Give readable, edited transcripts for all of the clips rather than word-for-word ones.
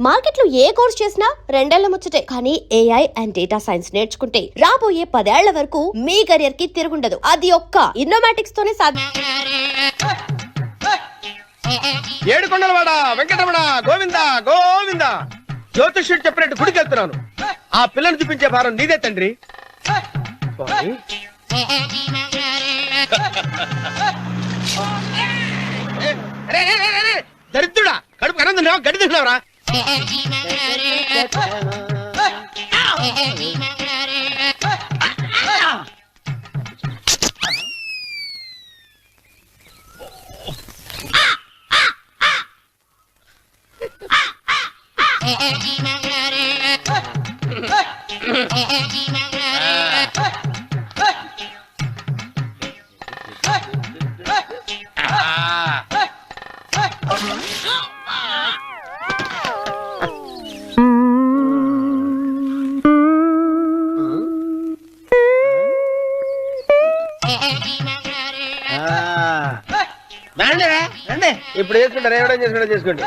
Market లో ఏ course చేసినా రెండేళ్ల ముచ్చటే. కానీ ఏఐ అండ్ డేటా సైన్స్ నేర్చుకుంటే రాబోయే 10 ఏళ్ల వరకు మీ కెరియర్ కి తిరుగుండదు. అది ఒక్క ఇన్నోమాటిక్స్ తోనే సాధ్యం. ఏడుకొండలవాడ వెంకటరమణ గోవింద గోవింద. జ్యోతిష్యుడు చెప్పినట్టు గుడికి వెళ్తున్నాను. ఆ పిల్లను చూపించే భారం నీదే తండ్రి. దరిద్రుడా, కడుపు కనం తిన్నావా, గడి తిన్నావరా? ఇప్పుడు చేసుకుంటారు, ఏమైనా చేసుకుంటా చేసుకోండి.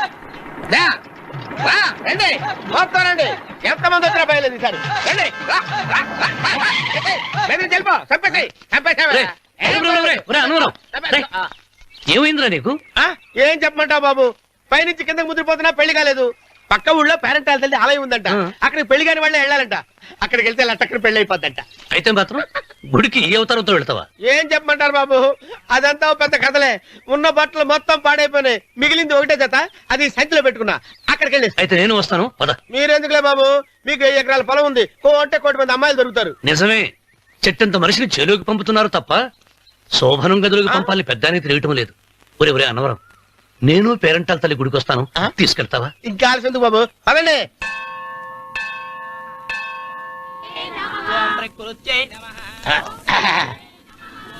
మొత్తం రండి, ఎంతమంది వచ్చినా బయలేదు ఈసారి. ఏమైందిరా నీకు? ఏం చెప్పమంటావు బాబు, పైనుంచి కిందకి ముద్రపోతున్నా పెళ్లి కాలేదు. పక్క ఊళ్ళో పేరెంట్ తల్లి ఆలయం ఉందంట, అక్కడికి పెళ్లి కాని వాళ్ళే వెళ్ళాలంట. అక్కడికి వెళ్తే లట్టక్కడ పెళ్లి అయిపోద్దంట. అయితే మాత్రం గుడికి ఏ అవతారంతో వెళ్తావా? ఏం చెప్పమంటారు బాబు, అదంతా పెద్ద కథలే. ఉన్న బట్టలు మొత్తం పాడైపోయినాయి, మిగిలింది ఒకటే జత, అది సంచిలో పెట్టుకున్నా. అక్కడికి వెళ్ళి అయితే నేను వస్తాను పద. మీరెందుకులే బాబు, మీకు 10 ఎకరాల పొలం ఉంది, అంటే 1 కోటి మంది అమ్మాయిలు దొరుకుతారు. నిజమే, చెట్టంత మనిషిని చెరువుకి పంపుతున్నారు తప్ప శోభనం గదులకు పంపాలని పెద్దానికి తెలియటం లేదు. ఒరే ఒరే అన్నవరం, నేను పేరెంటాల తల్లి గుడికి వస్తాను, తీసుకెళ్తావా? ఇంకా ఆలస్యం బాబు, పదండి.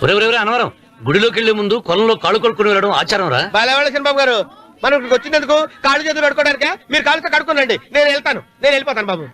ఒరే ఒరే ఒరే అన్నవరం, గుడిలోకి వెళ్లే ముందు కొలంలో కాళ్ళు కొడుకుని వెళ్ళడం ఆచారం రా. బాలేవాళ్ళ బాబు గారు, మనం ఇక్కడికి వచ్చినందుకు కాళ్ళు చేతులు కడుక్కోవడానికే. మీరు కాళ్ళతో కడుక్కోనండి, నేను వెళ్తాను, నేను వెళ్ళిపోతాను బాబు.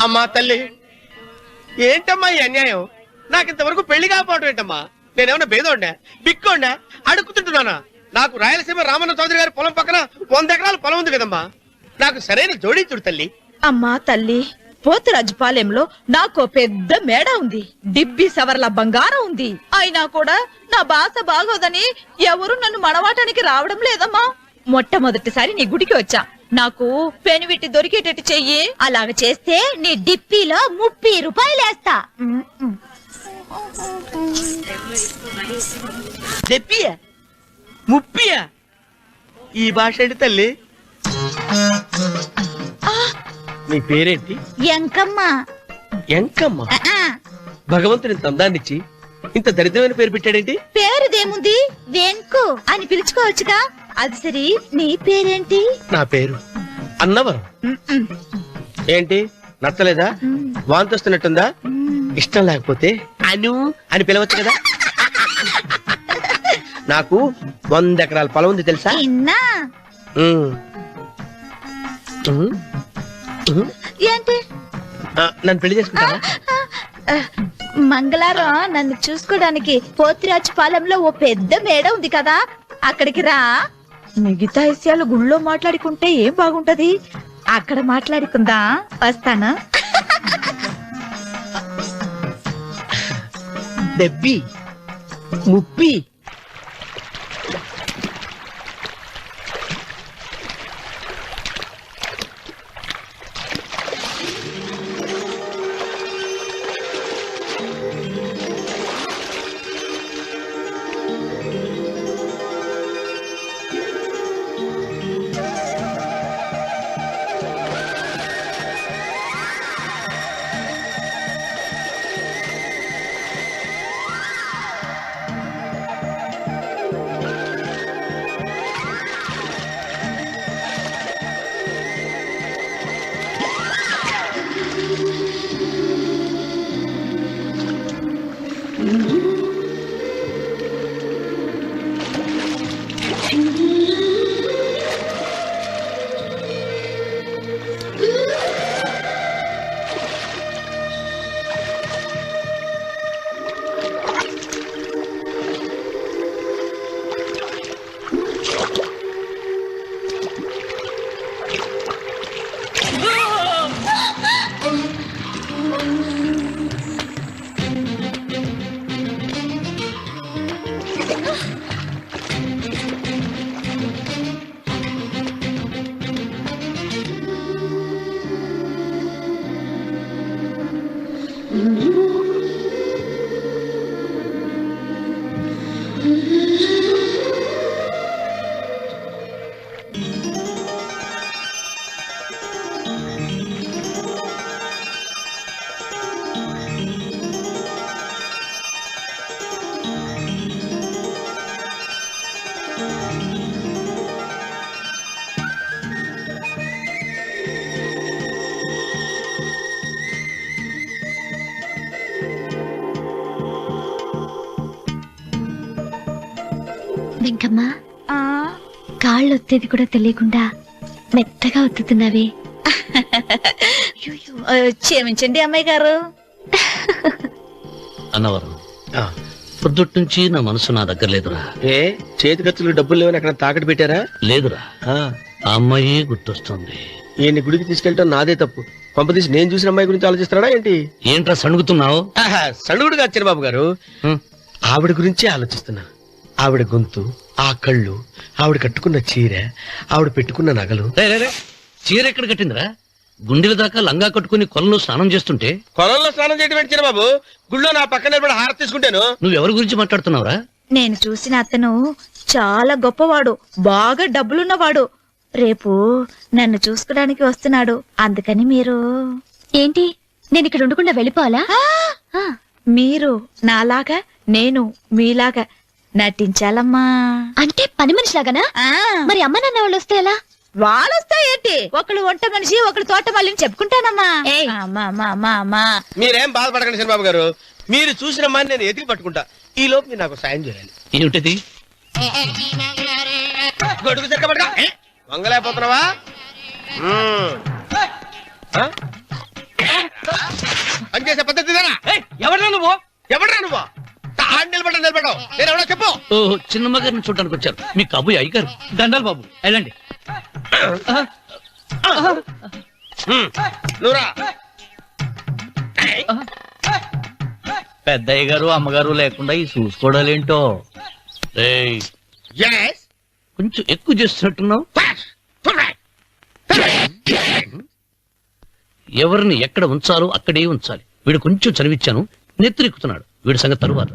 అమ్మా తల్లి, ఏంటమ్మా ఈ అన్యాయం? నాకు ఇంతవరకు పెళ్లి కాకపోవడం ఏంటమ్మా? నేనేమన్నా బేదోండా, బిక్కోండా, అడుగుతుంటున్నానా? నాకు రాయలసీమ రామన్న చౌదరి గారి పొలం పక్కన 100 ఎకరాల పొలం ఉంది కదమ్మా. నాకు సరైన జోడించుడు తల్లి. అమ్మా తల్లి, పోతురాజుపాలెంలో నాకు పెద్ద మేడ ఉంది, డిబ్బి సవర్ల బంగారం ఉంది. అయినా కూడా నా భాష బాగోదని ఎవరు నన్ను మనవాటానికి రావడం లేదమ్మా. మొట్టమొదటిసారి నీ గుడికి వచ్చా, నాకు పెనువిట్టి దొరికేటట్టు చెయ్యి. అలాగ చేస్తే నీ డిప్పిలో 30 రూపాయలు వేస్తా. చెప్పియా 30? ఈ భాష ఏంటి తల్లి? నీ పేరేంటి? ఎంకమ్మ. ఎంకమ్మ? భగవంతుని ఇంత అందాన్నిచ్చి ఇంత దరిద్రమైన పేరు పెట్టాడేంటి? పేరుదేముంది, వెంకు అని పిలుచుకోవచ్చుగా. అది సరి, నీ పేరేంటి? నా పేరు అన్నవరం. ఏంటి నచ్చలేదా? వాంతి వస్తున్నట్టుందా? ఇష్టం లేకపోతే అను అని పిలవచ్చు కదా. నాకు 100 ఎకరాల పొలం ఉంది తెలుసా? ఏంటి? నన్ను పెళ్లి చేసుకుంటావా? మంగళవారం నన్ను చూసుకోవడానికి పోతిరాజుపాలెంలో ఓ పెద్ద మేడ ఉంది కదా, అక్కడికి రా. మిగతా విషయాలు గుళ్ళో మాట్లాడుకుంటే ఏం బాగుంటది, అక్కడ మాట్లాడుకుందా. వస్తానా? డెబ్బి 30. వెంకమ్మ, కాళ్ళు ఒత్తేది కూడా తెలియకుండా మెత్తగా ఒత్తుతున్నావే. క్షమించండి అమ్మాయి గారు. అన్నవరం, పొద్దుటి నుంచి నా మనసు నా దగ్గర లేదురా. ఏ చేతి ఖర్చులు డబ్బులు లేవని అక్కడ తాకట్టు పెట్టారా? లేదురా, ఆ అమ్మాయి గుర్తొస్తుంది. ఈయన్ని గుడికి తీసుకెళ్ళటం నాదే తప్పు. పంపదీసి నేను చూసిన అమ్మాయి గురించి ఆలోచిస్తాడా ఏంటి? ఏంట్రా సణుగుతున్నావు? సణుగుడుగా వచ్చాను బాబు గారు. ఆవిడ గురించే ఆలోచిస్తున్నా. ఆవిడ గొంతు, ఆ కళ్ళు, ఆవిడ కట్టుకున్న చీర, ఆవిడ పెట్టుకున్న నగలు. చీర ఎక్కడ కట్టిందిరా? గుండెల దాకా లంగా కట్టుకుని కొలంలో స్నానం చేస్తుంటే. కొలంలో స్నానం చేయడం ఏంటి బాబు? గుళ్ళో నా పక్కన నిలబడి హారతి తీసుకుంటాను. నువ్వెవరి గురించి మాట్లాడుతున్నావురా? నేను చూసిన అతను చాలా గొప్పవాడు, బాగా డబ్బులున్నవాడు. రేపు నన్ను చూసుకోడానికి వస్తున్నాడు. అందుకని మీరు ఏంటి, నేను ఇక్కడ ఉండకుండా వెళ్ళిపోవాలా? మీరు నాలాగా, నేను మీలాగా నటించాలమ్మా. అంటే పని మనిషిలాగానా? మరి అమ్మ నాన్న వాళ్ళు వస్తే ఎలా? వాళ్ళొస్తా ఏంటి, ఒకళ్ళు వంట మనిషి, ఒకళ్ళు తోట మళ్ళీ చెప్పుకుంటానమ్మా. మీరేం బాధపడకండి చంద్రబాబు గారు. మీరు చూసిన అమ్మాయిని నేను ఎతికి పట్టుకుంటా. ఈ లోపు మీరు నాకు సాయం చేయాలి. ఏమిటది? గొడుగు చెక్కబడగా వంగలేకపోతున్నావా? పనిచేసే పద్ధతి ఎవరా నువ్వు? ఎవడరా నువ్వు? నిలబడ్డావు. నేను ఎవడో చెప్పు. ఓ, చిన్నమ్మ గారిని చూడడానికి వచ్చారు. మీ కబుయ్య అయ్యగారు. దండాలు బాబు, వెళ్ళండి. నువ్వురా. పెద్దయ్య గారు అమ్మగారు లేకుండా ఈ చూసుకోవడాలేంటో. కొంచెం ఎక్కువ చేస్తున్నట్టున్నావు. ఎవరిని ఎక్కడ ఉంచాలో అక్కడే ఉంచాలి. వీడు కొంచెం చదివిచ్చాను, నెత్తిరెక్కుతున్నాడు. వీడి సంగతి తరువాత.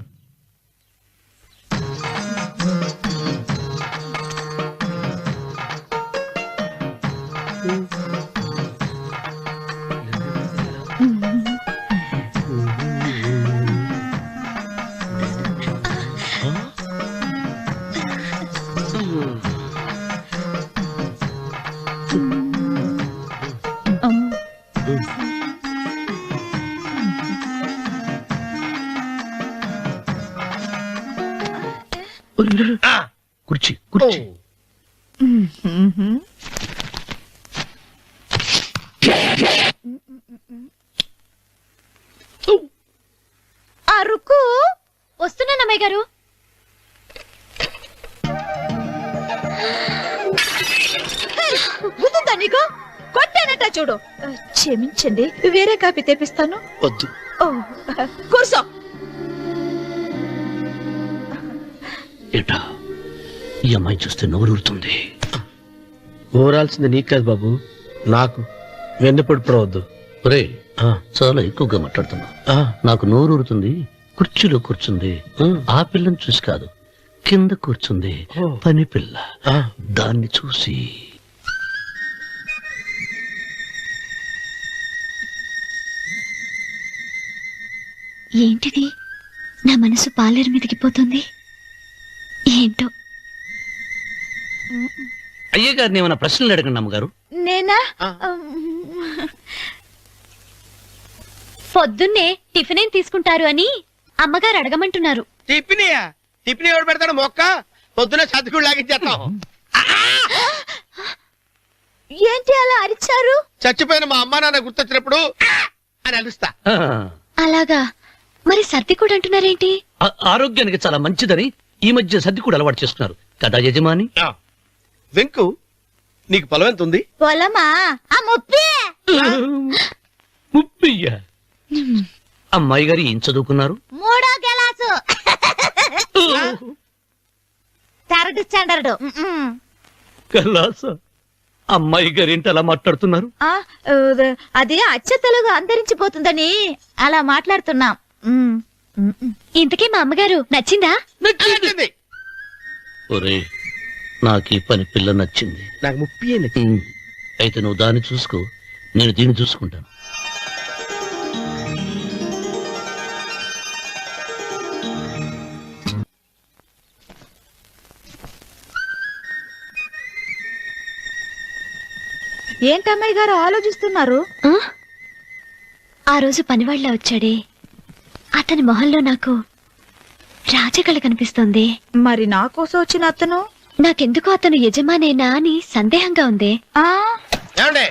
కుర్చీ కుర్చీ. అరుకు వస్తున్నాను అమ్మాయి గారు. గుర్తుందా నీకు? కొట్టానట చూడు. క్షమించండి, వేరే కాపీ తెప్పిస్తాను. వద్దు. కూర్చో. ఏటా, ఈ అమ్మాయి చూస్తే నోరూరుతుంది. ఊరాల్సింది నీకు కాదు బాబు, నాకు. వెన్నుపొడి పడవద్దు. ఒరే, చాలా ఎక్కువగా మాట్లాడుతున్నా. నాకు నోరూరుతుంది. కుర్చీలో కూర్చుంది. ఆ పిల్లని చూసి కాదు, కింద కూర్చుంది పని పిల్ల. దాన్ని చూసి ఏంటిది, నా మనసు పాలేరు మీదకి పోతుంది ఏంటో. అయ్య గారిని ఏమైనా ప్రశ్నలు అడగండి అమ్మగారు. నేనా? పొద్దున్నే టిఫిన్ ఏం తీసుకుంటారు అని అమ్మగారు అడగమంటున్నారు. టిఫినియా? టిఫిన్ ఎవరు పెడతాడు? మొక్క పొద్దున చదువుకుడు లాగించేస్తాం. ఏంటి అలా అరిచారు? చచ్చిపోయిన మా అమ్మా నాన్న గుర్తొచ్చినప్పుడు అని అలుస్తా. అలాగా? మరి సర్ది కూడా అంటున్నారేంటి? ఆరోగ్యానికి చాలా మంచిదని ఈ మధ్య సర్ది కూడా అలవాటు చేస్తున్నారు కదా యజమాని. వెంకు, నీకు పొలం ఎంత ఉంది? పొలమా? ముప్పయ్యా. అమ్మాయి గారు ఏం చదువుకున్నారు? 3వ క్లాసు, 3rd స్టాండర్డ్. కలాస. అమ్మాయి గారేంటి అలా మాట్లాడుతున్నారు? ఆ, అది అచ్చ తెలుగు అంతరించిపోతుందని అలా మాట్లాడుతున్నాం. ఇంతకీ మా అమ్మగారు నచ్చిందా? నచ్చింది. ఒరే, నాకు ఈ పని పిల్ల నచ్చింది. నాకు 30 నచ్చింది. అయితే నువ్వు దాన్ని చూసుకో, నేను దీన్ని చూసుకుంటాను. ఏంటమ్మాయి గారు ఆలోచిస్తున్నారు? ఆ? ఆ రోజు పనివాళ్ళ వచ్చాడే, అతని మొహంలో నాకు రాజకళ కనిపిస్తోంది. మరి నా కోసం వచ్చిన అతను నాకెందుకో అతను యజమానేనా అని సందేహంగా ఉంది. ఆ ఏమండి,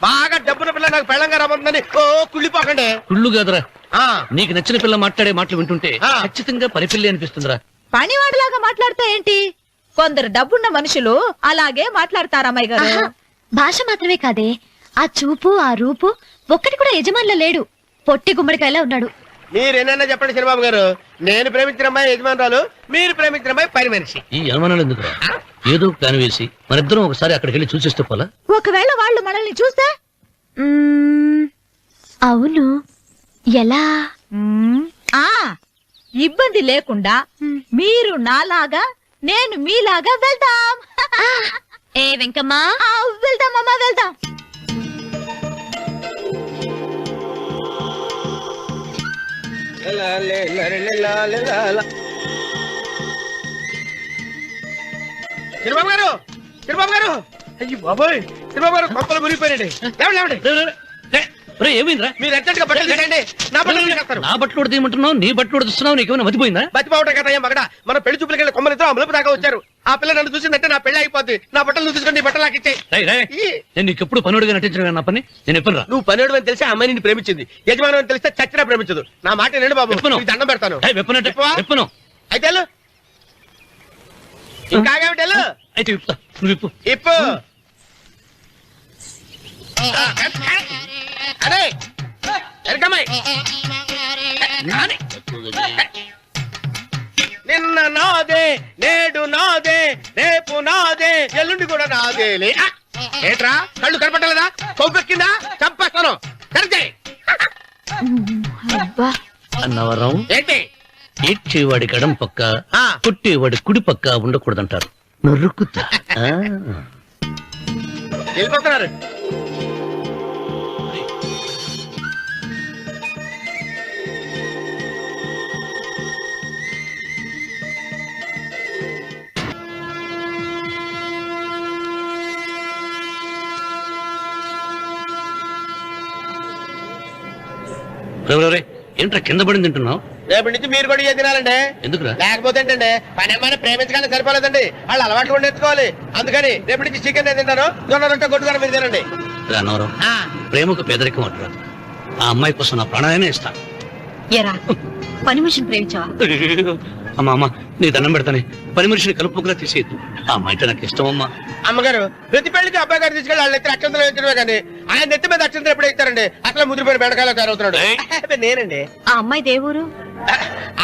బాగా డబ్బున పిల్ల నాకు పెళ్ళంగా రాబోతుందని కుళ్ళిపోకండి. కుళ్ళు కాదురా, ఆ, నీకు నచ్చిన పిల్ల మాట్లాడే మాటలు వింటుంటే ఆ. ఖచ్చితంగా పరిపిల్లి అనిపిస్తుందిరా. పనివాడిలాగా మాట్లాడతా ఏంటి? కొందరు డబ్బున్న మనుషులు అలాగే మాట్లాడతారు అమ్మాయి గారు. ఆహా, భాష మాత్రమే కాదే, ఆ చూపు ఆ రూపు ఒక్కటి కూడా యజమానిలో లేడు. పొట్టి గుమ్మడికాయలా ఉన్నాడు. మీరేనన్నా చెప్పండి చంద్రబాబు గారు, నేను ప్రేమించిన అమ్మాయి యజమానురాలు, మీరు ప్రేమించిన అమ్మాయి పని మనిషి. ఈ అనుమానాలు ఎందుకురా? ఏదో ప్లాన్ వేసి మనిద్దరం ఒకసారి అక్కడికి వెళ్ళి చూసేస్తే పోలా? ఒకవేళ వాళ్ళు మనల్ని చూస్తే? అవును, ఎలా? ఆ ఇబ్బంది లేకుండా మీరు నాలాగా నేను మీలాగా వెళ్దాం. ఏ వెంకమ్మా, వెళ్దాం అమ్మా, వెళ్దాం. చంద్రబాబు గారు, చంద్రబాబు గారు, అయ్యి బాబోయ్, చంద్రబాబు గారు కొంపలు మునిగిపోయారండి. లేవండి. ఏమైందిరా? మీరు అర్జెంట్ గా బట్టలు తీసేయండి, నా బట్టలు తీసేస్తారు. నా బట్టలు కూడా తీయమంటున్నావు, నీ బట్టలు కూడా తీస్తున్నావు, నీకేమైనా మతిపోయిందా? బతిపావటం కదా ఏం మగడ, మన పెళ్లి చూపులకి వెళ్ళి కొమ్మలతో అమలుపు దాకా వచ్చారు. ఆ పిల్ల నన్ను చూసిందంటే నా పెళ్లి అయిపోద్ది. నా బట్టలు తీసుకొని బట్టలు నాకు ఇచ్చేయి. నేను నీకు ఎప్పుడు పనుడిగా నటించిన నా పని నేను ఎప్పుడు రా? నువ్వు పనివాడు అని తెలిసి ఆ అమ్మాయి నిన్ను ప్రేమించింది, యజమాని అని తెలిస్తే చచ్చినా ప్రేమించదు. నా మాట నేను బాబు, చెప్పను. నీకు దండం పెడతాను. వెప్పను. అయితే వెళ్ళు. ఇంకా ఆగేమిటి వెళ్ళు. అయితే విప్పుతా, నువ్వు విప్పు. ఇప్పు. అరే ఎరకమ్మాయి, నిన్న నాదే, నేడు నాదే, రేపు నాదే, ఎల్లుండి కూడా నాదేలే. ఏంట్రా కళ్ళు కనపట్టలేదా? కొవ్వెక్కిందా? చంపేస్తాను. కరెక్టే. అన్నవరం ఏంటి? ఏడ్చేవాడి గడం పక్క, ఆ. కొట్టేవాడి కుడి పక్క ఉండకూడదంటారు. నరుక్కుతా. వెళ్ళిపోతున్నారు. ఏంట్రా కింద పడింది తింటున్నావు? రేపటి నుంచి మీరు కూడా ఇదే తినాలండి. ఎందుకురా? లేకపోతే ఏంటండి, పని ఏమైనా ప్రేమించగానే సరిపోలేదండి, వాళ్ళు అలవాట్లు కూడా నేర్చుకోవాలి. అందుకని రేపటి నుంచి చికెన్ తింటాను, జొన్న రొట్టె కొట్టుకొని మీరు తినండి. అన్నవరం, ప్రేమకు పేదరికం అంటారు. ఆ అమ్మాయి కోసం నా ప్రాణాయనే ఇస్తాను. ఎరా పని మనిషిని ప్రేమించావా? అమ్మా నీ దండం పెడతానే, పని మనిషిని కలుపుకులా తీసేయద్దు. ఆ అమ్మాయి అంటే నాకు ఇష్టం అమ్మా. అమ్మగారు, ప్రతి పెళ్లికి అబ్బాయి గారు తీసుకెళ్ళి వాళ్ళ ఎత్తి అక్షంతలు వేయించడమే కానీ ఆయన నెత్తి మీద అక్షంతలు ఎప్పుడు ఇస్తారండి? అట్లా ముదిరిపోయిన బెడకాయలో తయారవుతున్నాడు. నేనండి. ఆ అమ్మాయి దేవురు.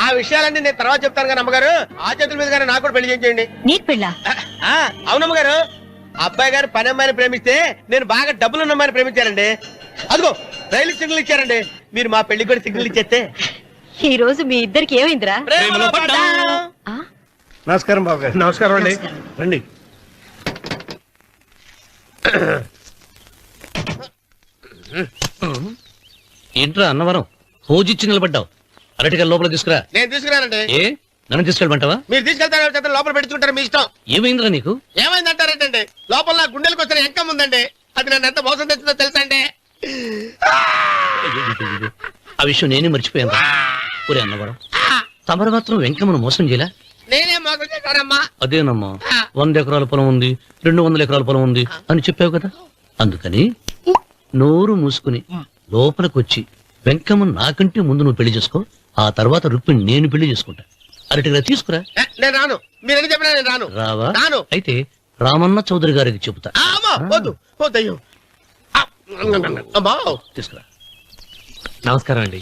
ఆ విషయాలన్నీ నేను తర్వాత చెప్తాను కానీ అమ్మగారు, ఆ చేతుల మీద కానీ నాకు కూడా పెళ్లి చేయండి. నీకు పెళ్ళా? అవునమ్మగారు, అబ్బాయి గారు పని అమ్మాయిని ప్రేమిస్తే నేను బాగా డబ్బులున్న అమ్మాయిని ప్రేమించారండి. అదిగో రైలు సిగ్నల్ ఇచ్చారండి. మీరు మా పెళ్లికి కూడా సిగ్నల్ ఇచ్చేస్తే. ఈ రోజు మీ ఇద్దరికి ఏమైందిరా? ప్రేమలో పడ్డాం. నమస్కారం బాబు గారు. నమస్కారం అండి. రండి. ఏంట్రా అన్నవరం, పోజిచ్చి నిలబడ్డావు? అరటిగా లోపల తీసుకురా. నేను తీసుకున్నానండి. ఏ నన్ను తీసుకెళ్ళమంటావా? మీరు తీసుకెళ్తారు, లోపల పెట్టుకుంటారు, మీ ఇష్టం. ఏమైందిరా నీకు? ఏమైందంటారేంటండి? లోపల నా గుండెలకు వచ్చిన ఎంకం ఉందండి, అది నన్ను ఎంత మోసం తెచ్చిందో తెలుసా అండి? ఆ విషయం నేనే మర్చిపోయాను. ఒరే అన్నవరం, తమరు మాత్రం వెంకమ్మను మోసం చేయలే? నేనే మోసం చేశానమ్మా. అదేనమ్మా, 100 ఎకరాల పొలం ఉంది, 200 ఎకరాల పొలం ఉంది అని చెప్పావు కదా. అందుకని నోరు మూసుకుని లోపలికి వచ్చి వెంకమ్మను నాకంటే ముందు నువ్వు పెళ్లి చేసుకో. ఆ తర్వాత రుక్మిణి నేను పెళ్లి చేసుకుంటా. అరటిగా తీసుకురా. నేను రాను, మీరని చెప్పినా నేను రాను. రావా? రాను. అయితే రామన్న చౌదరి గారికి చెబుతా. అమ్మా వద్దు, వద్దయ్యో. అమ్మా తీసుకురా. నమస్కారం అండి.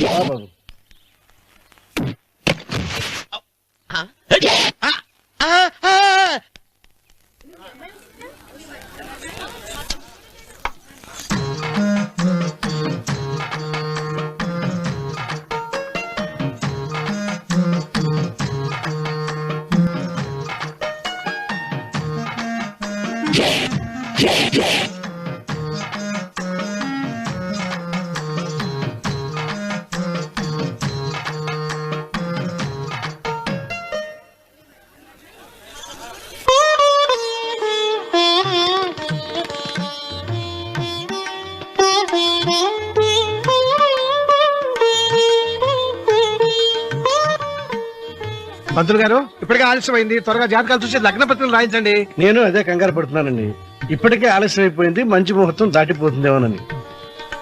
పంతులు గారు ఇప్పటికే ఆలస్యమైంది, త్వరగా జాతకాలు చూసి లగ్న పత్రికలు రాయించండి. నేను అదే కంగారు పడుతున్నానండి. ఇప్పటికే ఆలస్యం అయిపోయింది, మంచి ముహూర్తం దాటిపోతుందేమోనని.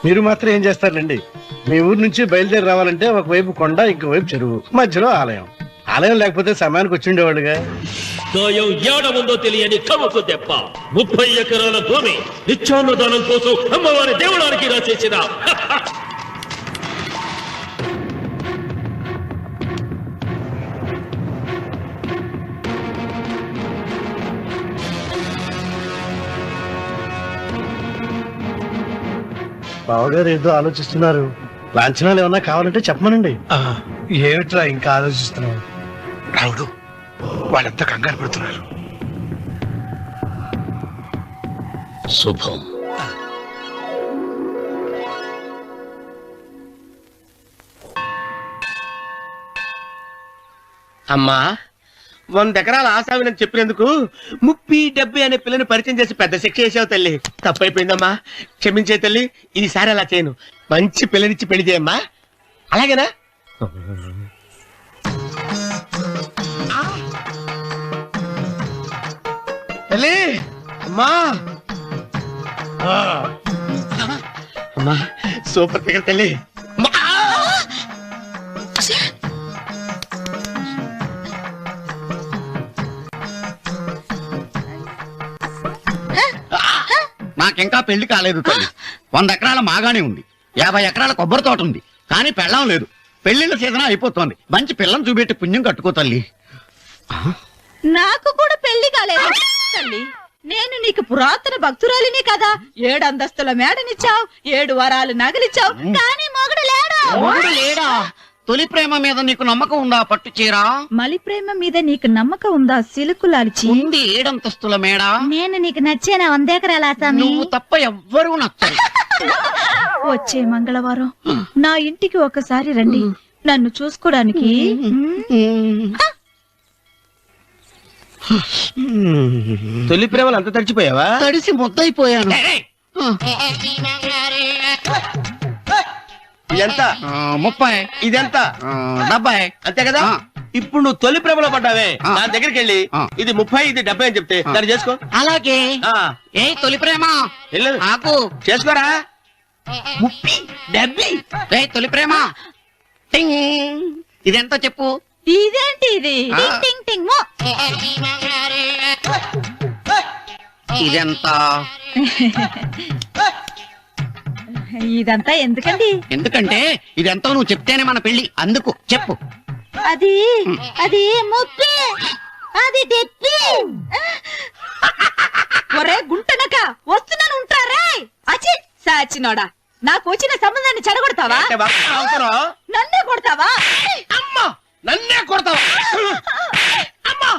మీరు మాత్రం ఏం చేస్తారండి? మీ ఊరు నుంచి బయలుదేరి రావాలంటే ఒకవైపు కొండ, ఇంకోవైపు చెరువు, మధ్యలో ఆలయం. ఆలయం లేకపోతే సమయానికి వచ్చిండేవాళ్ళుగా. గాయం ఏడముందో తెలియని కవకు దెబ్బ 30 ఎకరాల భూమి నిత్యాన్నదానం కోసం అమ్మవారి దేవుడానికి రాసేసిన బావగారు ఏదో ఆలోచిస్తున్నారు. లాంఛనాలు ఏమన్నా కావాలంటే చెప్పమనండి. ఏమిట్రా ఇంకా ఆలోచిస్తున్నావు? రావుడు, వాళ్ళంతా కంగారు పడుతున్నారు. శుభం. అమ్మా 100 ఎకరాల ఆసావినని చెప్పినందుకు 30-70 అనే పిల్లని పరిచయం చేసి పెద్ద శిక్ష చేసావు తల్లి. తప్పైపోయిందమ్మా, క్షమించే తల్లి. ఈసారి అలా చేయను. మంచి పిల్లనిచ్చి పెళ్లి చేయమ్మా. అలాగేనా? తల్లి, అమ్మా అమ్మా, సూపర్ ఫిగర్ తల్లి. అమ్మా! నాకింకా పెళ్లి కాలేదు తల్లి. 100 ఎకరాల మాగానే ఉంది, 50 ఎకరాల కొబ్బరి తోట ఉంది, కానీ పెళ్ళం లేదు. పెళ్లిళ్ళ సీజన్ అయిపోతోంది. మంచి పిల్లని చూపెట్టి పుణ్యం కట్టుకో తల్లి. నాకు కూడా పెళ్లి కాలేదు తల్లి. నేను నీకు పురాతన భక్తురాలిని కదా. 7 అంతస్తుల మేడనిచ్చావు, 7 వరాలు నగలిచ్చావు, కానీ మొగుడు లేడు. మొగుడు లేడా? తొలి ప్రేమ మీద నీకు నమ్మకం ఉందా? పట్టు చీరా. మలి ప్రేమ మీద నీకు నమ్మకం ఉందా? సిలుకులాల్చి ఉంది 7 అంతస్తుల మేడ. నేను నీకు నచ్చేనా 100 ఎకరాల ఆసామి? నువ్వు తప్ప ఎవ్వరూ నచ్చరు. వచ్చే మంగళవారం నా ఇంటికి ఒకసారి రండి, నన్ను చూసుకోడానికి. తొలి ప్రేమలు అంత తడిచిపోయావా? తడిసి ముద్దయిపోయాను. ఎంత? 30. ఇదెంత? 70. అంతే కదా. ఇప్పుడు నువ్వు తొలి ప్రేమలో పడ్డావే, నా దగ్గరికి వెళ్ళి ఇది 30 ఇది 70 అని చెప్తే దాన్ని చేసుకో. అలాగే. ఏ తొలి ప్రేమ వెళ్ళు, నాకు చేసుకోరా. 30, 70. ఏ తొలి ప్రేమ టింగ్. ఇదెంత చెప్పు? ఇదేంటి ఇది? టింగ్ టింగ్ టింగ్ మో. ఇదెంత? ఇదంతా ఎందుకండి? ఎందుకంటే ఇదెంతో నువ్వు చెప్తేనే మన పెళ్లి. అందుకు చెప్పు. అది అది 30, అది 70. ఒరే గుంటనక, వస్తున్నాను ఉంటారా? అచి సాచినోడా, నాకు వచ్చిన సంబంధాన్ని చెడగొడతావా? అంటే బాగా అవసరం. నన్నే కొడతావా? అమ్మా, నన్నే కొడతావా? అమ్మా,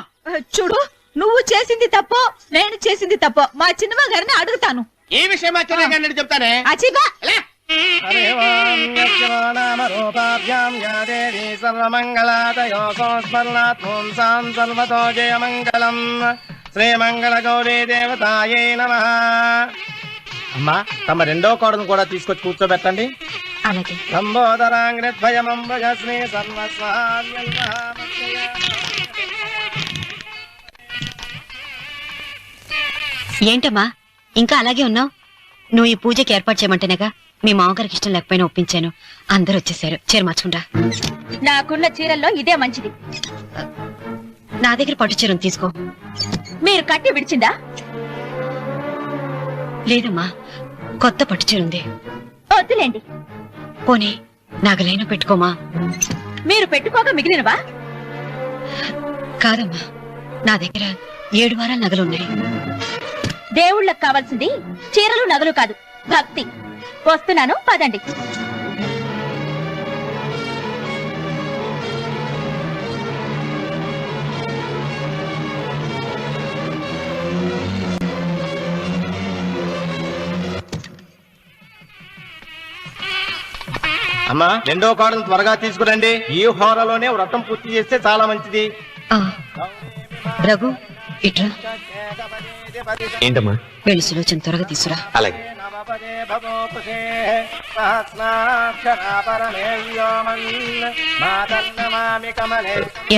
చూడు, నువ్వు చేసింది తప్పో నేను చేసింది తప్పో మా చిన్నమ్మ గారిని అడుగుతాను. ఏ విషయం ఆశ్చర్యంగా చెప్తానే. అచిబా సర్వతో జయమంగళం. శ్రీమంగళ గౌరీ దేవతాయే నమః. అమ్మా, తమ రెండో కోడను కూడా తీసుకొచ్చి కూర్చోబెట్టండి. అలాగే. లంబోదరాంగ్రద్వయమంబగస్మి సర్వస్వామ్యం. ఏంటమ్మా ఇంకా అలాగే ఉన్నావు? నువ్వు ఈ పూజకి ఏర్పాటు చేయమంటేనేగా మీ మామగారికి ఇష్టం లేకపోయినా ఒప్పించాను. అందరూ వచ్చేసారు. చీర మార్చుకుంటా. నాకున్న చీరల్లో ఇదే మంచిది. నా దగ్గర పట్టు చీరను తీసుకో. మీరు కట్టి విడిచిందా? లేదమ్మా, కొత్త పట్టు చీర ఉంది. వద్దులేండి. పోనీ నాగలైనా పెట్టుకోమా. మీరు పెట్టుకోక మిగిలినవా? కాదమ్మా, నా దగ్గర 7 వారాల నగలున్నాయి. దేవుళ్ళకు కావాల్సింది చీరలు నగలు కాదు, భక్తి. వస్తున్నాను, పదండి. అమ్మా రెండో కోడలు త్వరగా తీసుకురండి. ఈ హోరలోనే వ్రతం పూర్తి చేస్తే చాలా మంచిది. రఘు ఇట్రా, ఏంటమ్మా? వెళ్ళి సులోచన త్వరగా తీసురా. అలాగే.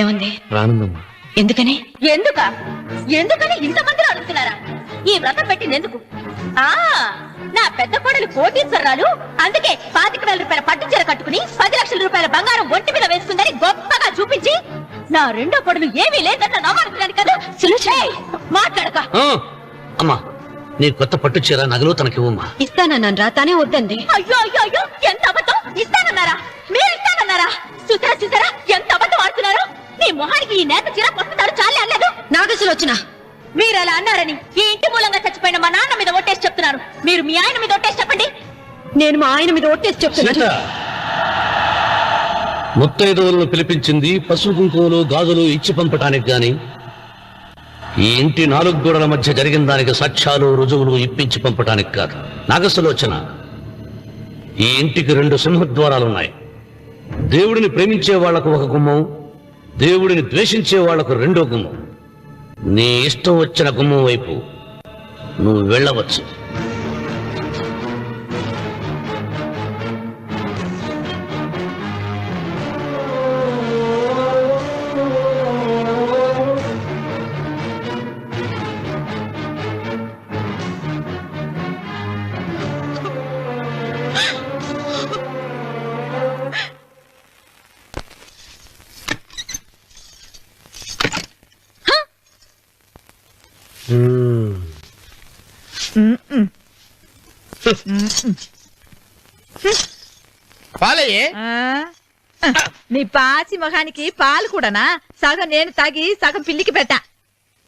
ఏమంది? రానుందమ్మా. ఎందుకని? ఎందుకని ఇంతమందిలో అడుగుతున్నారా? ఈ వ్రతం పెట్టింది ఎందుకు? నా పెద్ద కోడలు కోటీశ్వరరాలు, అందుకే 25,000 రూపాయల పట్టు చీర కట్టుకుని 10 లక్షల రూపాయల బంగారం ఒంటి మీద వేసుకుందని గొప్పగా చూపించి, నా రెండో కోడలు ఏమీ లేదన్న నమ్మకం కదా. మాట్లాడక. అమ్మా, నీ కొత్త పట్టు చీర నగలు తనకివ్వమ్మా. ఇస్తానన్నాను రా, తానే వద్దండి. అయ్యో అయ్యో అయ్యో, ఎంత అబద్ధం! ఇస్తానన్నారా? మీరు ఇస్తానన్నారా? చూసారా చూసారా ఎంత అబద్ధం ఆడుతున్నారు? నీ మొహానికి ఈ నేత చీర పొస్తాడు చాలే అనలేదు. నాగ సులోచన, మీరు అలా అన్నారని ఈ ఇంటి మూలంగా చచ్చిపోయిన మా నాన్న మీద ఒట్టేసి చెప్తున్నారు. మీరు మీ ఆయన మీద ఒట్టేసి చెప్పండి. నేను మా ఆయన మీద ఒట్టేసి చెప్తున్నాను. ముత్తైదువులను పిలిపించింది పసుపు కుంకుమలు గాజులు ఇచ్చి పంపటానికి గాని, ఈ ఇంటి 4 గోడల మధ్య జరిగిన దానికి సాక్ష్యాలు రుజువులు ఇప్పించి పంపటానికి కాదు. నాగసులోచన, ఈ ఇంటికి 2 సింహద్వారాలున్నాయి. దేవుడిని ప్రేమించే వాళ్లకు ఒక గుమ్మం, దేవుడిని ద్వేషించే వాళ్లకు 2వ గుమ్మం. నీ ఇష్టం వచ్చిన గుమ్మం వైపు నువ్వు వెళ్ళవచ్చు. పాలయ్యే. నీ పాచి మొహానికి పాలు కూడానా? సగం నేను తాగి సగం పిల్లికి పెట్టా.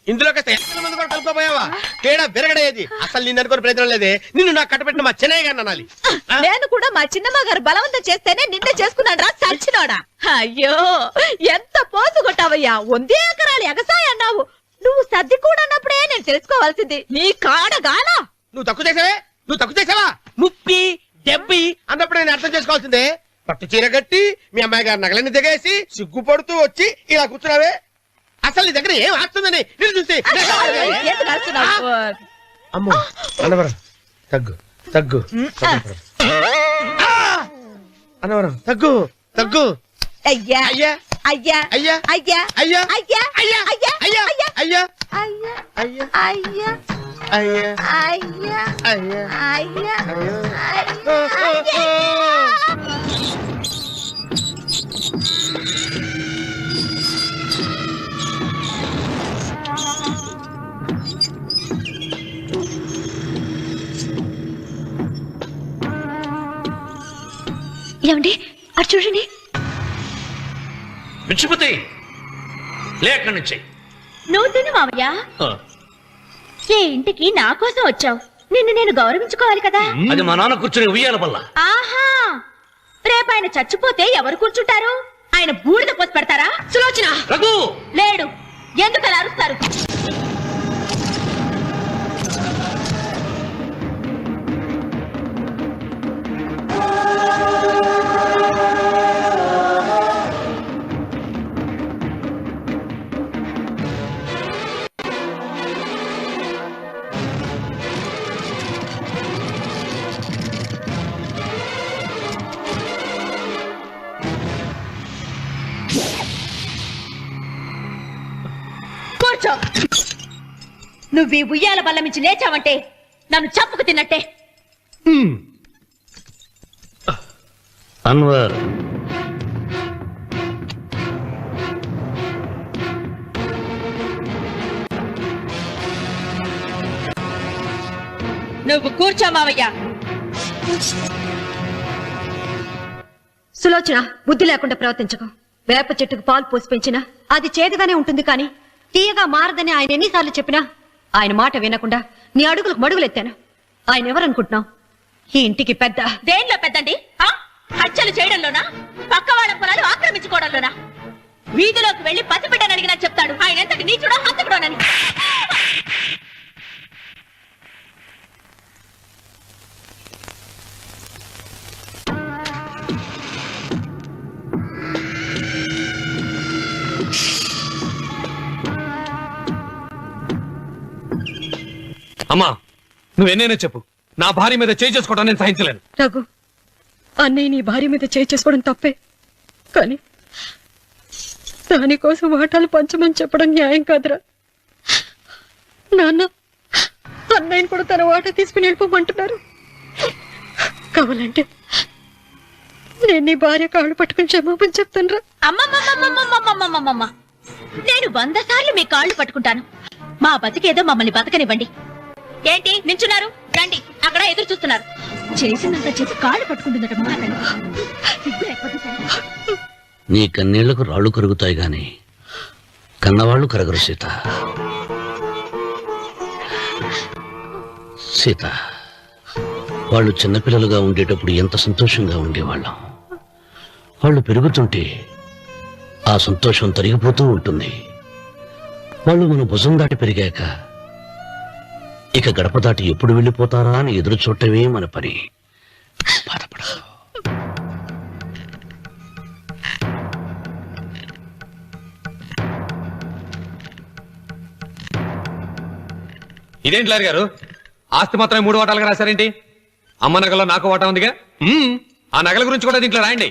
ఇందులో మంది కూడా కలుపుకోపోయావా? తేడా విరగడేది. అసలు నిన్ను అనుకుని ప్రయత్నం లేదే. నిన్ను నాకు కట్టబెట్టిన మా చెన్నయ్య గారిని అనాలి. నేను కూడా మా చిన్నమ్మ గారు బలవంతం చేస్తేనే నిన్నే చేసుకున్నాడు రా చచ్చినోడా. అయ్యో ఎంత పోసు కొట్టావయ్యా. 100 ఎకరాలు ఎగసాయి అన్నావు. నువ్వు సర్ది కూడా అన్నప్పుడే నేను తెలుసుకోవాల్సింది. నీ కాడగానా? నువ్వు తక్కువ చేసావా? ముప్పి దెబ్బి అన్నప్పుడు నేను అర్థం చేసుకోవాల్సిందే. పట్టు చీర కట్టి మీ అమ్మాయి గారు నగలన్నీ దిగేసి సిగ్గుపడుతూ వచ్చి ఇలా కూర్చున్నావే. అసలు నీ దగ్గర ఏం ఆస్తుందని నేను చూసి. అమ్మో అన్నవరం తగ్గు అన్నవరం తగ్గు. అయ్యా అయ్యా అయ్యా అయ్యా అయ్యా అయ్యా అయ్యా అయ్యా అయ్యా అయ్యా అయ్యా అయ్యా అయ్యా అయ్యా అయ్యా అయ్యా అయ్యా అయ్యా అయ్యా. ఏమండి అటు చూడండి. విచ్చిపోతే లేక నుంచి నువ్వు తిను మావయ్య. ఏ ఇంటికి నా కోసం వచ్చావు. నిన్ను నేను గౌరవించుకోవాలి కదా. అది మా నాన్న కూర్చుని ఉయ్యాల వల్ల. ఆహా, రేపు ఆయన చచ్చిపోతే ఎవరు కూర్చుంటారు? ఆయన బూడిద పోసి పెడతారా? సులోచన, రఘు లేడు. ఎందుకు అలా అరుస్తారు? కూర్చో. నువ్వు ఈ ఉయ్యాల బల్ల మించి లేచావంటే నన్ను చప్పుకు తిన్నట్టే. అన్వర్, నువ్వు కూర్చో మావయ్య. సులోచన, బుద్ధి లేకుండా ప్రవర్తించకు. వేప చెట్టుకు పాలు పోసి పెంచినా అది చేదుగానే ఉంటుంది, కానీ తీయగా మారదని ఆయన ఎన్నిసార్లు చెప్పినా ఆయన మాట వినకుండా నీ అడుగులకు మడుగులెత్తాను. ఆయన ఎవరనుకుంటున్నావు? ఈ ఇంటికి పెద్ద. దేనిలో పెద్దండి? హత్యలు చేయడంలోనా? పక్క వాళ్ళ పొలాలు ఆక్రమించుకోవడంలోనా? వీధిలోకి వెళ్లి పసిబిడ్డని అడిగినా చెప్తాడు ఆయన ఎంతటి నీచుడో హంతకుడోనని. అమ్మా నువ్వెన్నైనా చెప్పు, నా భార్య మీద చేయి చేసుకోవడం నేను సహించలేను. రఘు, అన్నయ్య నీ భార్య మీద చేయి చేసుకోవడం తప్పే, కానీ దానికోసం వాటాలు పంచమని చెప్పడం న్యాయం కాదురా. నాన్న అన్నయ్యని కూడా తన వాటా తీసుకుని వెళ్ళిపోమంటున్నారు. కావాలంటే నేను నీ భార్య కాళ్ళు పట్టుకుని క్షమాపణ చెప్తాను. అమ్మమ్మమ్మమ్మమ్మమ్మమ్మమ్మమ్మ, నేను 100 సార్లు మీ కాళ్ళు పట్టుకుంటాను. మా బతికేదో మమ్మల్ని బతకనివ్వండి. ఏంటి నించున్నారు? రండి, అక్కడ ఎదురు చూస్తున్నారు. చేసినంత చేసి కాళ్ళు పట్టుకుంటుందట మహారాణి. సిగ్గు లేకపోతే సరే. నీ కన్నీళ్లకు రాళ్లు కరుగుతాయి గాని కన్నవాళ్లు కరగరు సీత. సీత, వాళ్ళు చిన్నపిల్లలుగా ఉండేటప్పుడు ఎంత సంతోషంగా ఉండేవాళ్ళం. వాళ్ళు పెరుగుతుంటే ఆ సంతోషం తరిగిపోతూ ఉంటుంది. వాళ్ళు మన భుజం దాటి పెరిగాక ఇక గడప దాటి ఎప్పుడు వెళ్ళిపోతారా అని ఎదురు చూడటమే మన పని. బాధపడదు. ఇదేంటి లారీ గారు, ఆస్తి మాత్రమే 3 వాటాలుగా రాశారేంటి? అమ్మ నగలో నాకు వాటా ఉందిగా, ఆ నగల గురించి కూడా దీంట్లో రాయండి.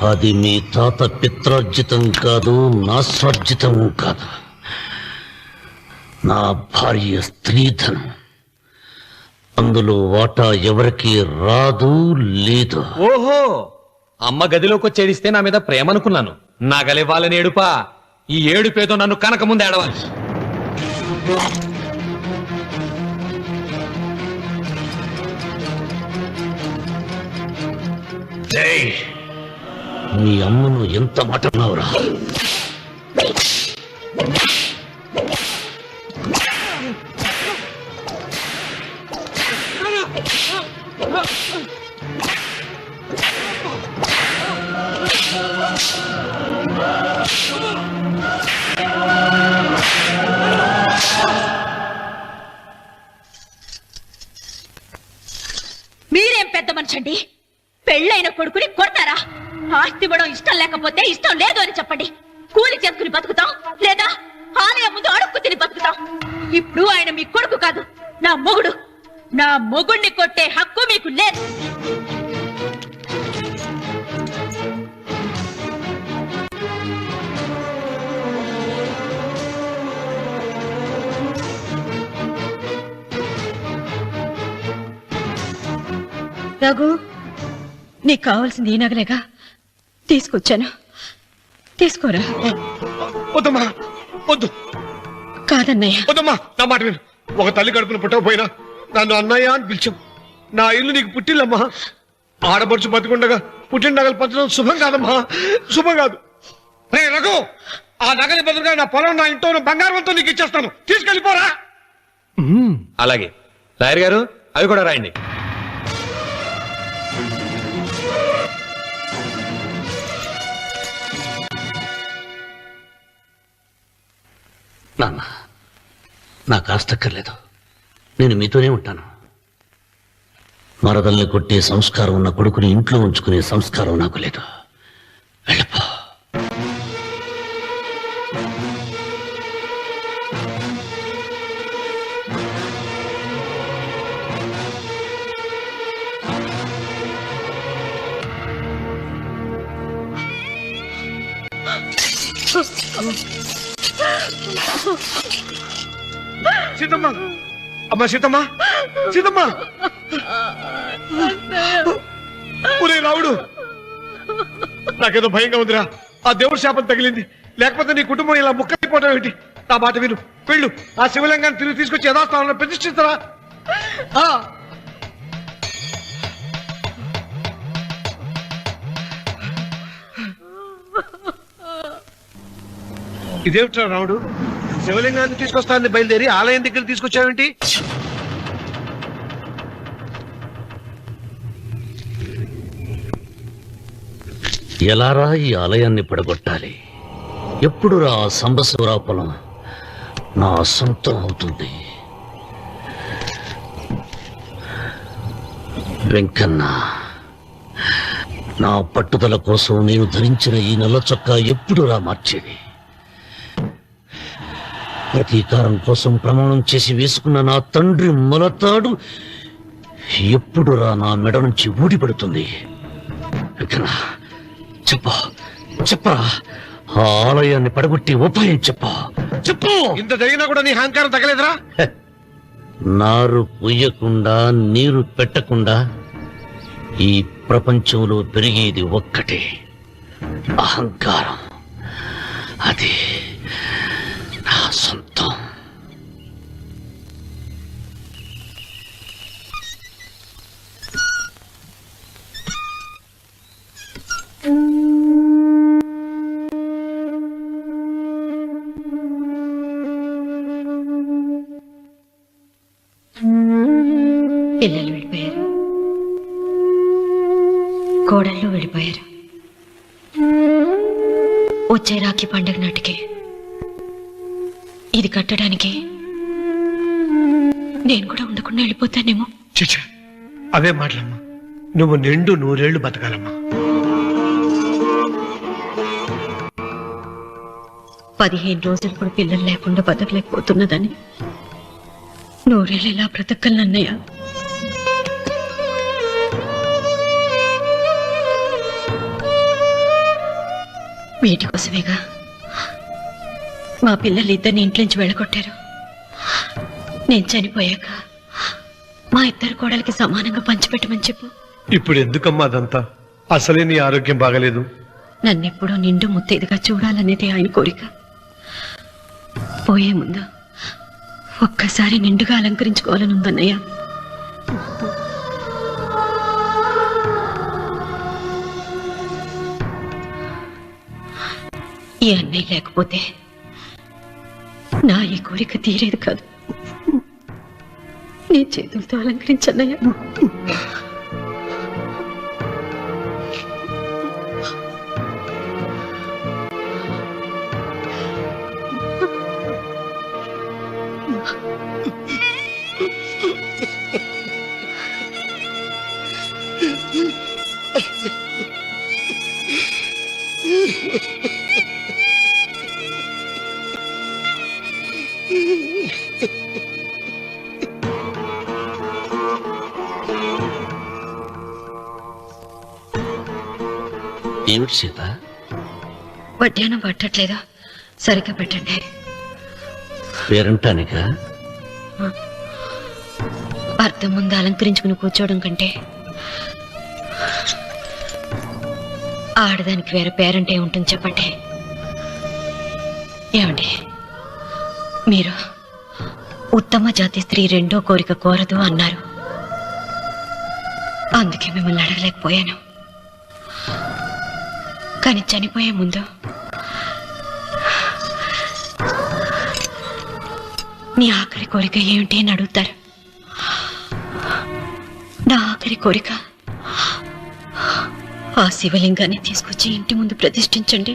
అది మీ తాత పిత్రార్జితం కాదు, నా స్వార్జితం కాదు. నా భార్య స్త్రీధనం. అందులో వాటా ఎవరికి రాదు లేదు. ఓహో, అమ్మ గదిలోకి వచ్చేడిస్తే నా మీద ప్రేమ అనుకున్నాను. నగలివ్వాలని ఏడుపా. ఈ ఏడుపేదో నన్ను కనక ముందు ఏడవాలి. మీ అమ్మను ఎంత మాట అన్నావురా? మీరేం పెద్ద మనిషి అండి? పెళ్ళైన కొడుకుని కొడతారా? ఆస్తి ఇవ్వడం ఇష్టం లేకపోతే ఇష్టం లేదు అని చెప్పండి. కూలి చేసుకుని బతుకుతాం, లేదా ఆలయం ముందు అడుక్కు తిని బతుకుతాం. ఇప్పుడు ఆయన మీ కొడుకు కాదు, నా మొగుడు. నా మొగుడిని కొట్టే హక్కు మీకు లేదు. రఘు, నీకు కావాల్సింది ఈ నగలేగా, తీసుకొచ్చాను, తీసుకోరా. వద్దమ్మా, వద్దు. కాదన్నయ్య. వద్దమ్మా, నా మాట విను. ఒక తల్లి కడుపున పుట్టకపోయినా నన్ను అన్నయ్య అని పిలిచాం. నా ఇల్లు నీకు పుట్టిల్లమ్మా. ఆడపడుచు బతికుండగా పుట్టిన నగలు పంచడం శుభం కాదమ్మా, శుభం కాదు. రే రఘు, ఆ నగలి బదులుగా నా పొలం, నా ఇంట్లో బంగారంతో నీకు ఇచ్చేస్తాను, తీసుకెళ్ళిపోరా. అలాగే లాయర్ గారు, అవి కూడా రాయండి. నాన్న, నాకు ఆస్తక్కర్లేదు. నేను మీతోనే ఉంటాను. మరదల్ని కొట్టే సంస్కారం ఉన్న కొడుకుని ఇంట్లో ఉంచుకునే సంస్కారం నాకు లేదు. వెళ్ళిపో. సీతమ్మ, అమ్మా సీతమ్మ, సీతమ్మ. ఒరే రావుడు, నాకేదో భయంగా ఉందిరా. ఆ దేవుడి శాపం తగిలింది, లేకపోతే నీ కుటుంబం ఇలా ముక్కైపోవడం ఏంటి? నా మాట విను, వెళ్ళు. ఆ శివలింగాన్ని తిరిగి తీసుకొచ్చి యథాస్థానంలో ప్రతిష్ఠిస్తారా? ఇదేమిట్రా రావుడు, శివలింగాన్ని తీసుకొస్తానని బయలుదేరి ఆలయం దగ్గర తీసుకొచ్చావేంటి? ఎలారా ఈ ఆలయాన్ని పడగొట్టాలి? ఎప్పుడు రా సంబశివరావు పొలం నా సొంతం అవుతుంది? వెంకన్న, నా పట్టుదల కోసం నేను ధరించిన ఈ నల్ల చొక్కా ఎప్పుడు రా మార్చేది? ప్రతీకారం కోసం ప్రమాణం చేసి వేసుకున్న నా తండ్రి మొలతాడు ఎప్పుడురా నా మెడ నుంచి ఊడిపడుతుంది? చెప్పరా, ఆ ఆలయాన్ని పడగొట్టి ఉపాయం చెప్పు. ఇంత జరిగినా కూడా నీ అహంకారం తగ్గలేదురా? నారు పొయ్యకుండా నీరు పెట్టకుండా ఈ ప్రపంచంలో పెరిగేది ఒక్కటే, అహంకారం. అది నా సొంతం. పిల్లలు వెళ్ళిపోయారు, కోడళ్ళు వెళ్ళిపోయారు. వచ్చే రాఖీ పండగ నాటికి ఇది కట్టడానికి నేను కూడా ఉండకుండా వెళ్ళిపోతానేమో. చిచ్చా, అవే మాటలమ్మా. నువ్వు నిండు 100 ఏళ్లు బతకాలమ్మా. 15 రోజులు కూడా పిల్లలు లేకుండా బతకలేకపోతున్నదని 100 ఏళ్ళు ఎలా బ్రతకలన్నయ్య? వీటి కోసమేగా మా పిల్లలు ఇద్దరిని ఇంట్లోంచి వెళ్ళగొట్టారు. నేను చనిపోయాక మా ఇద్దరు కోడలికి సమానంగా పంచిపెట్టమని చెప్పు. ఇప్పుడు ఎందుకమ్మా అదంతా? అసలే నీ ఆరోగ్యం బాగలేదు. నన్నెప్పుడూ నిండు ముత్తైదుగా చూడాలనేది ఆయన కోరిక. పోయే ముందు ఒక్కసారి నిండుగా అలంకరించుకోవాలని ఉందన్నయ్య. ఈ అన్నయ్య లేకపోతే నా ఈ కోరిక తీరేది కాదు. నీ చేతులతో అలంకరించన్నయ్య. ఏమిటి సీత? వడ్డానం పట్టట్లేదా? సరిగ్గా పెట్టండి. పేరంటానికా? అర్థం ముందు అలంకరించుకుని కూర్చోవడం కంటే ఆడదానికి వేరే పేరంటే ఉంటుంది చెప్పండి. ఏమండి, మీరు ఉత్తమ జాతి స్త్రీ రెండో కోరిక కోరదు అన్నారు. అందుకే మిమ్మల్ని అడగలేకపోయాను. కానీ చనిపోయే ముందు నీ ఆఖరి కోరిక ఏమిటి అని అడుగుతారు. నా ఆఖరి కోరిక ఆ శివలింగాన్ని తీసుకొచ్చి ఇంటి ముందు ప్రతిష్ఠించండి.